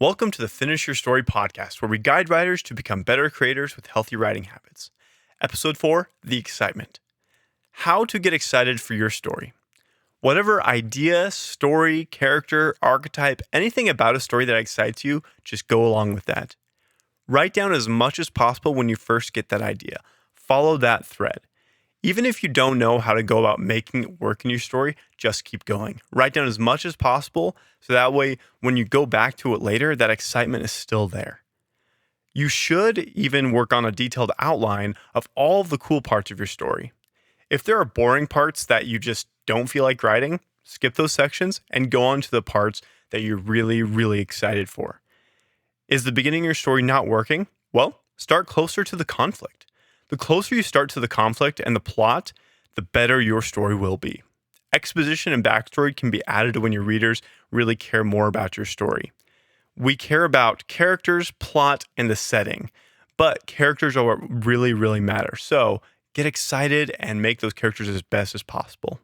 Welcome to the Finish Your Story podcast, where we guide writers to become better creators with healthy writing habits. Episode 4, The Excitement. How to get excited for your story. Whatever idea, story, character, archetype, anything about a story that excites you, just go along with that. Write down as much as possible when you first get that idea. Follow that thread. Even if you don't know how to go about making it work in your story, just keep going. Write down as much as possible so that way when you go back to it later, that excitement is still there. You should even work on a detailed outline of all of the cool parts of your story. If there are boring parts that you just don't feel like writing, skip those sections and go on to the parts that you're really excited for. Is the beginning of your story not working? Well, start closer to the conflict. The closer you start to the conflict and the plot, the better your story will be. Exposition and backstory can be added when your readers really care more about your story. We care about characters, plot, and the setting, but characters are what really matter. So get excited and make those characters as best as possible.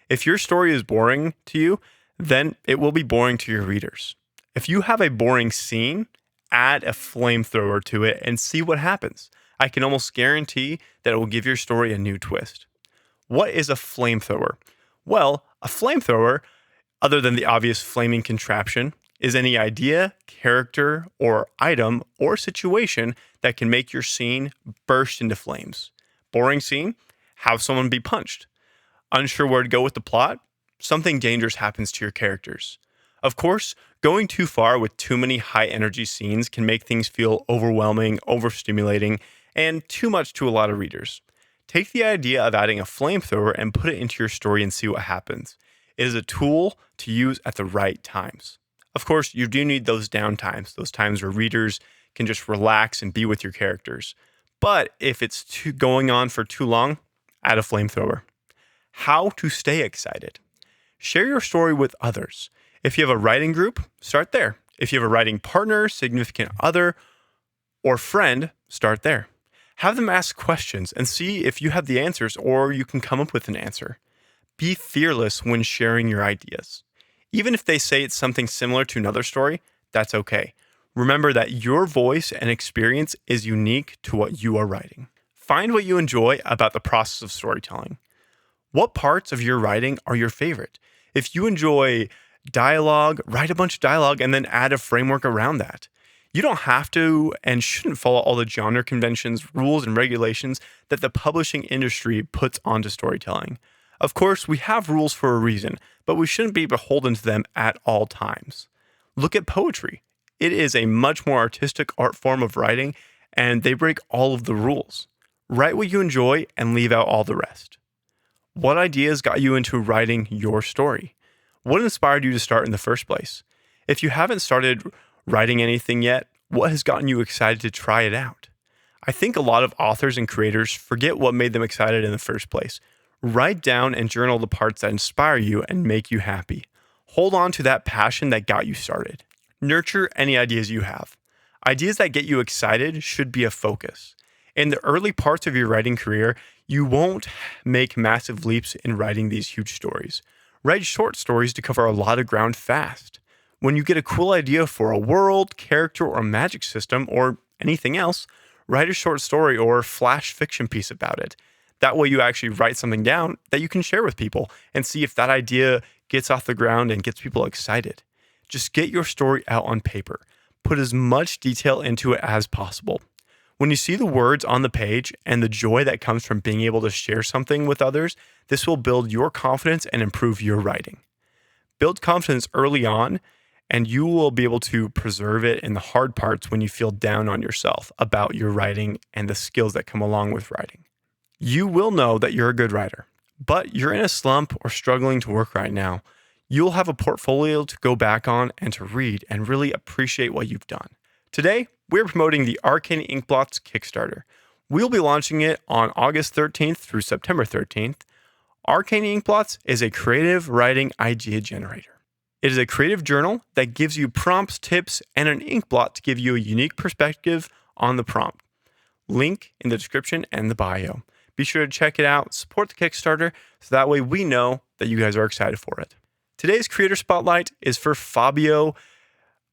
If your story is boring to you, then it will be boring to your readers. If you have a boring scene, add a flamethrower to it and see what happens. I can almost guarantee that it will give your story a new twist. What is a flamethrower? Well, a flamethrower, other than the obvious flaming contraption, is any idea, character, or item or situation that can make your scene burst into flames. Boring scene? Have someone be punched. Unsure where to go with the plot? Something dangerous happens to your characters. Of course, going too far with too many high-energy scenes can make things feel overwhelming, overstimulating, and too much to a lot of readers. Take the idea of adding a flamethrower and put it into your story and see what happens. It is a tool to use at the right times. Of course, you do need those downtimes, those times where readers can just relax and be with your characters. But if it's going on for too long, add a flamethrower. How to stay excited. Share your story with others. If you have a writing group, start there. If you have a writing partner, significant other, or friend, start there. Have them ask questions and see if you have the answers or you can come up with an answer. Be fearless when sharing your ideas. Even if they say it's something similar to another story, that's okay. Remember that your voice and experience is unique to what you are writing. Find what you enjoy about the process of storytelling. What parts of your writing are your favorite? If you enjoy dialogue, write a bunch of dialogue and then add a framework around that. You don't have to and shouldn't follow all the genre conventions, rules, and regulations that the publishing industry puts onto storytelling. Of course, we have rules for a reason, but we shouldn't be beholden to them at all times. Look at poetry. It is a much more artistic art form of writing, and they break all of the rules. Write what you enjoy and leave out all the rest. What ideas got you into writing your story? What inspired you to start in the first place? If you haven't started writing anything yet, what has gotten you excited to try it out? I think a lot of authors and creators forget what made them excited in the first place. Write down and journal the parts that inspire you and make you happy. Hold on to that passion that got you started. Nurture any ideas you have. Ideas that get you excited should be a focus. In the early parts of your writing career, you won't make massive leaps in writing these huge stories. Write short stories to cover a lot of ground fast. When you get a cool idea for a world, character, or magic system, or anything else, write a short story or flash fiction piece about it. That way you actually write something down that you can share with people and see if that idea gets off the ground and gets people excited. Just get your story out on paper. Put as much detail into it as possible. When you see the words on the page and the joy that comes from being able to share something with others, this will build your confidence and improve your writing. Build confidence early on, and you will be able to preserve it in the hard parts when you feel down on yourself about your writing and the skills that come along with writing. You will know that you're a good writer, but you're in a slump or struggling to work right now. You'll have a portfolio to go back on and to read and really appreciate what you've done. Today, we're promoting the Arcane Inkblots Kickstarter. We'll be launching it on August 13th through September 13th. Arcane Inkblots is a creative writing idea generator. It is a creative journal that gives you prompts, tips, and an inkblot to give you a unique perspective on the prompt. Link in the description and the bio. Be sure to check it out, support the Kickstarter, so that way we know that you guys are excited for it. Today's creator spotlight is for Fabio.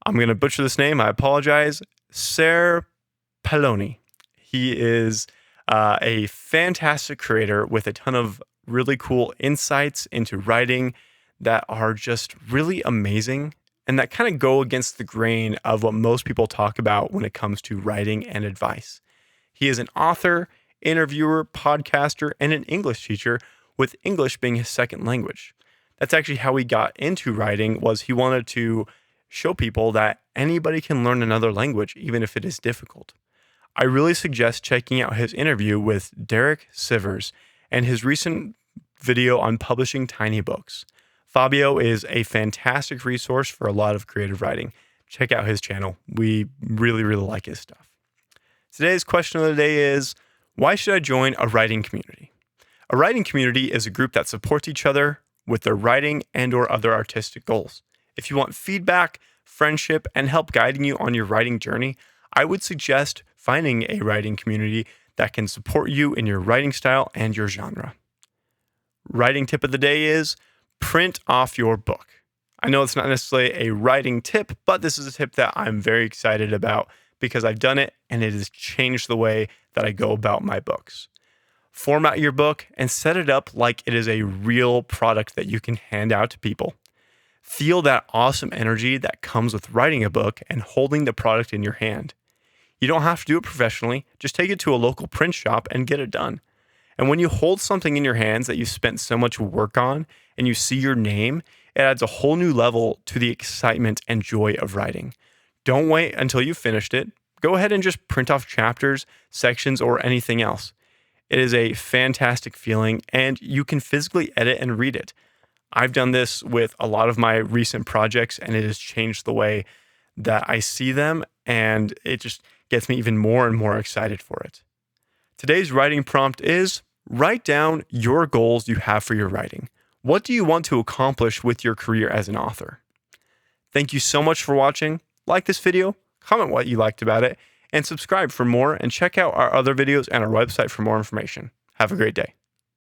I'm going to butcher this name. I apologize. Cerpelloni. He is a fantastic creator with a ton of really cool insights into writing that are just really amazing and that kind of go against the grain of what most people talk about when it comes to writing and advice. He is an author, interviewer, podcaster, and an English teacher, with English being his second language. That's actually how he got into writing, was he wanted to show people that anybody can learn another language, even if it is difficult. I really suggest checking out his interview with Derek Sivers and his recent video on publishing tiny books. Fabio is a fantastic resource for a lot of creative writing. Check out his channel. We really, really like his stuff. Today's question of the day is, why should I join a writing community? A writing community is a group that supports each other with their writing and or other artistic goals. If you want feedback, friendship, and help guiding you on your writing journey, I would suggest finding a writing community that can support you in your writing style and your genre. Writing tip of the day is print off your book. I know it's not necessarily a writing tip, but this is a tip that I'm very excited about because I've done it and it has changed the way that I go about my books. Format your book and set it up like it is a real product that you can hand out to people. Feel that awesome energy that comes with writing a book and holding the product in your hand. You don't have to do it professionally. Just take it to a local print shop and get it done. And when you hold something in your hands that you've spent so much work on and you see your name, it adds a whole new level to the excitement and joy of writing. Don't wait until you've finished it. Go ahead and just print off chapters, sections, or anything else. It is a fantastic feeling, and you can physically edit and read it. I've done this with a lot of my recent projects, and it has changed the way that I see them, and it just gets me even more and more excited for it. Today's writing prompt is, write down your goals you have for your writing. What do you want to accomplish with your career as an author? Thank you so much for watching. Like this video, comment what you liked about it, and subscribe for more, and check out our other videos and our website for more information. Have a great day.